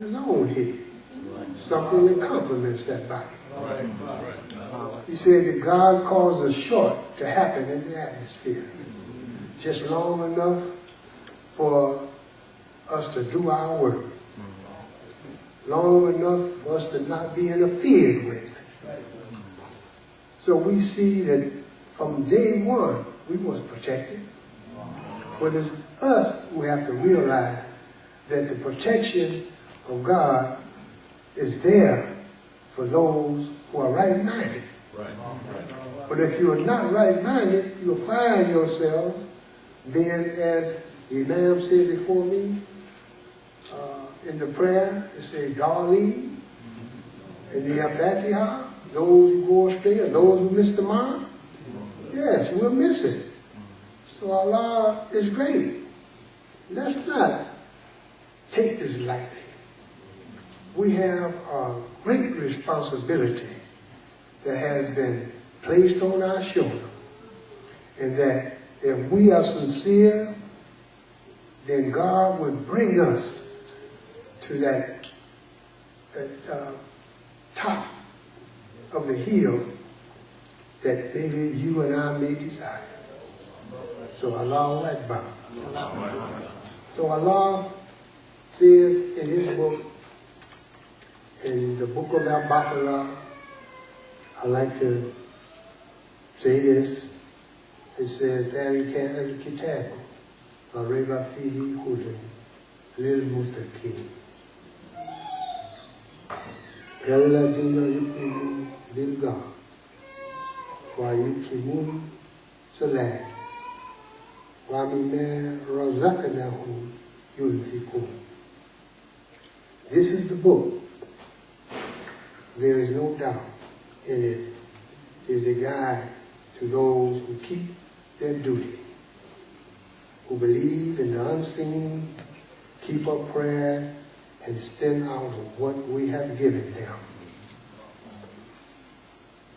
his own head, something that complements that body. He said that God caused a short to happen in the atmosphere, just long enough for us to do our work, long enough for us to not be interfered with. So we see that from day one, we was protected. But it's us who have to realize that the protection of God is there for those who are right-minded. But if you are not right-minded, you'll find yourselves being, as the Imam said before me, in the prayer, it says, Darleen, in the Al-Fatiha, those who go astray, those who miss the mark. Yes, we'll miss it. So Allah is great. Let's not take this lightly. We have a great responsibility that has been placed on our shoulder, and that if we are sincere, then God would bring us to that top of the hill that maybe you and I may desire. So Allahu Akbar. So Allah says in his book, in the book of Al-Baqarah, I like to say this. It says, ذَلِكَ الْكِتَابُ لَا رَيْبَ فِيهِ هُدًى لِلْمُتَّقِينَ الَّذِينَ يُؤْمِنُونَ بِاللَّهِ وَيُقِيمُونَ الصَّلَاةَ وَمِمَّا رَزَقْنَاهُمْ يُنْفِقُونَ. This is the book. There is no doubt in it. Is a guide to those who keep their duty, who believe in the unseen, keep up prayer, and spend out of what we have given them.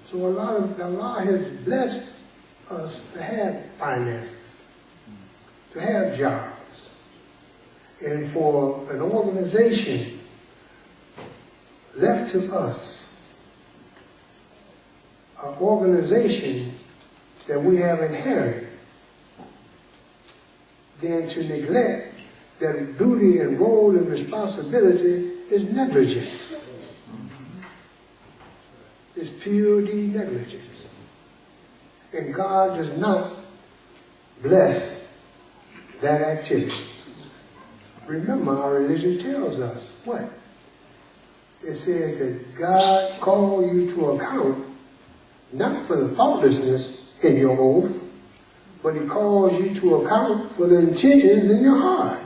So Allah has blessed us to have finances, to have jobs, and for an organization left to us, an organization that we have inherited, then to neglect that duty and role and responsibility is negligence. It's purely negligence. And God does not bless that activity. Remember, our religion tells us what? It says that God called you to account not for the thoughtlessness in your oath, but he calls you to account for the intentions in your heart.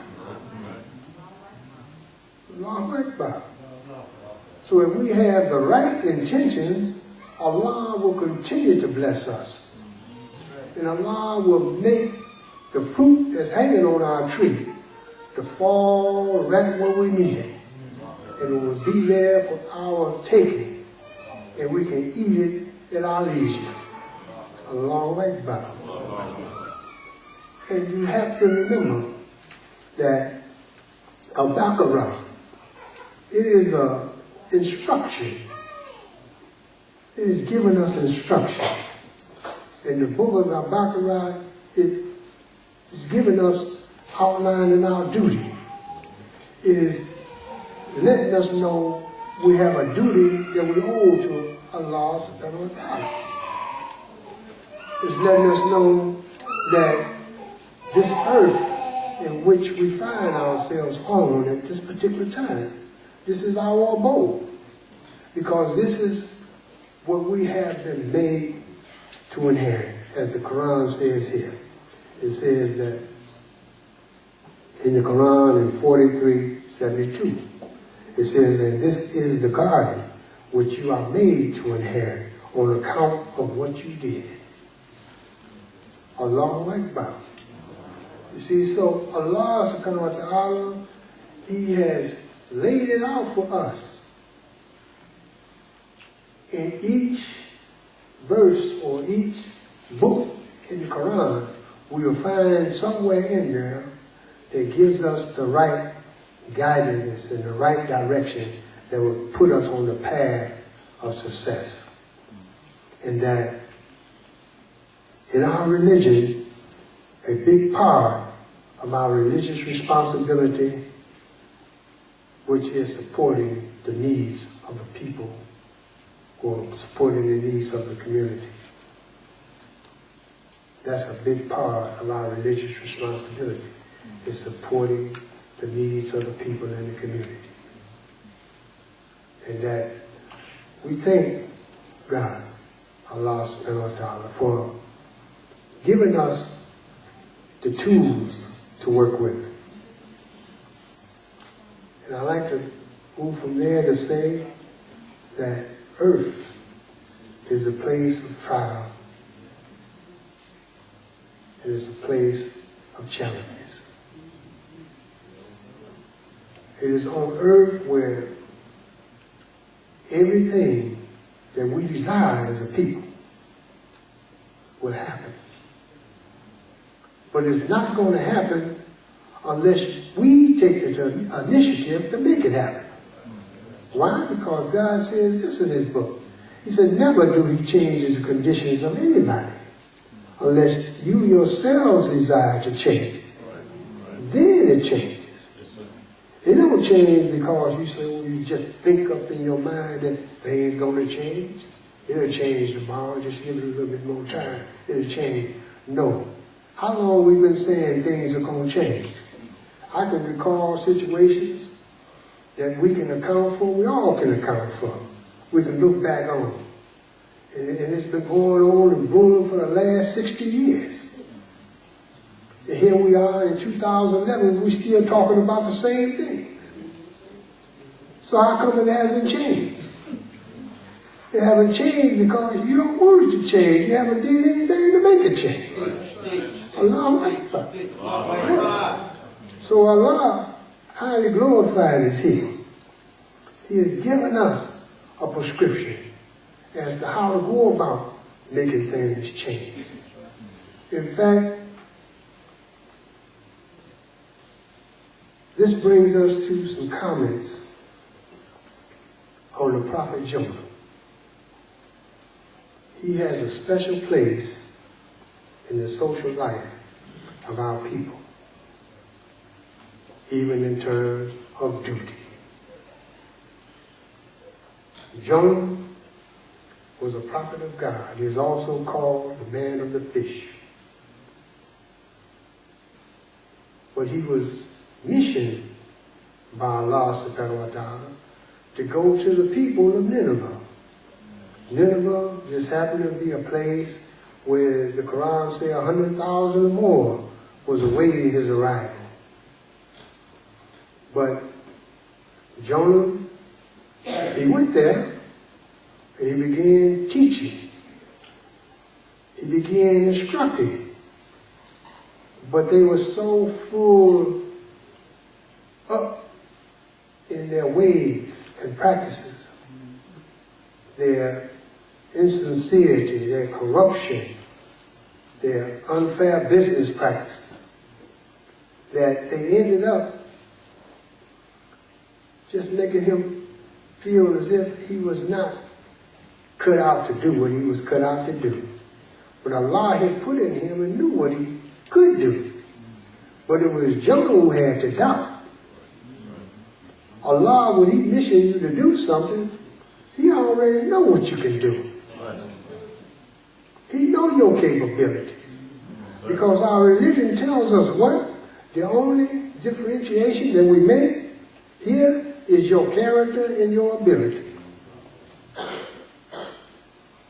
Allahu Akbar. So if we have the right intentions, Allah will continue to bless us. And Allah will make the fruit that's hanging on our tree to fall right where we need it. And it will be there for our taking. And we can eat it at our leisure. Allahu Akbar. And you have to remember that Al-Baqarah, it is an instruction. It is giving us instruction. In the book of Al-Baqarah, it is giving us outlining our duty. It is letting us know we have a duty that we owe to Allah subhanahu wa ta'ala. It's letting us know that this earth in which we find ourselves on at this particular time, this is our abode. Because this is what we have been made to inherit, as the Quran says here. It says that in the Quran in 43:72, it says that this is the garden which you are made to inherit on account of what you did. Allahu Akbar. You see, so Allah subhanahu wa ta'ala, he has laid it out for us. In each verse or each book in the Quran, we will find somewhere in there that gives us the right guiding us in the right direction that would put us on the path of success. And that in our religion, a big part of our religious responsibility, which is supporting the needs of the people or supporting the needs of the community. That's a big part of our religious responsibility, is supporting the needs of the people in the community. And that we thank God, Allah subhanahu wa ta'ala, for giving us the tools to work with. And I like to move from there to say that earth is a place of trial. It is a place of challenges. It is on earth where everything that we desire as a people will happen. But it's not going to happen unless we take the initiative to make it happen. Why? Because God says this in his book. He says never do he change the conditions of anybody unless you yourselves desire to change it. Then it changes. It don't change because you say, well, you just think up in your mind that things going to change. It'll change tomorrow. Just give it a little bit more time. It'll change. No. How long we've been saying things are going to change? I can recall situations that we can account for, we all can account for. We can look back on. And it's been going on and brewing for the last 60 years. And here we are in 2011, we're still talking about the same things. So how come it hasn't changed? It hasn't changed because you don't want it to change. You haven't done anything to make it change. Allah Akbar. So Allah, highly glorified, is here. He has given us a prescription as to how to go about making things change. In fact, this brings us to some comments on the Prophet Jonah. He has a special place in the social life of our people, even in terms of duty. Jonah was a prophet of God. He is also called the man of the fish. But he was missioned by Allah subhanahu wa ta'ala to go to the people of Nineveh. Nineveh just happened to be a place where the Quran says 100,000 or more was awaiting his arrival. But Jonah, he went there and he began teaching. He began instructing. But they were so full up in their ways and practices, their insincerity, their corruption, their unfair business practices, that they ended up just making him feel as if he was not cut out to do what he was cut out to do. But Allah had put in him and knew what he could do. But it was Jonah who had to doubt. Allah, when he missioned you to do something, he already know what you can do. He know your capabilities. Because our religion tells us what? The only differentiation that we make here is your character and your ability.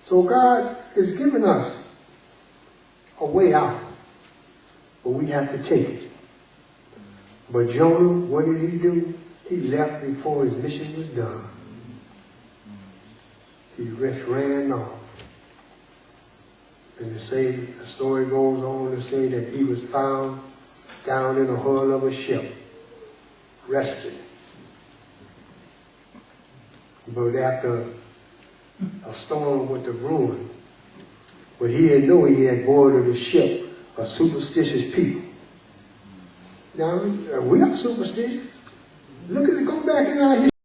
So God has given us a way out, but we have to take it. But Jonah, what did he do? He left before his mission was done. He just ran off. And the story goes on to say that he was found down in the hull of a ship, rested. But after a storm went to ruin, but he didn't know he had boarded a ship of superstitious people. Now, we are superstitious. Look at it, go back in our history.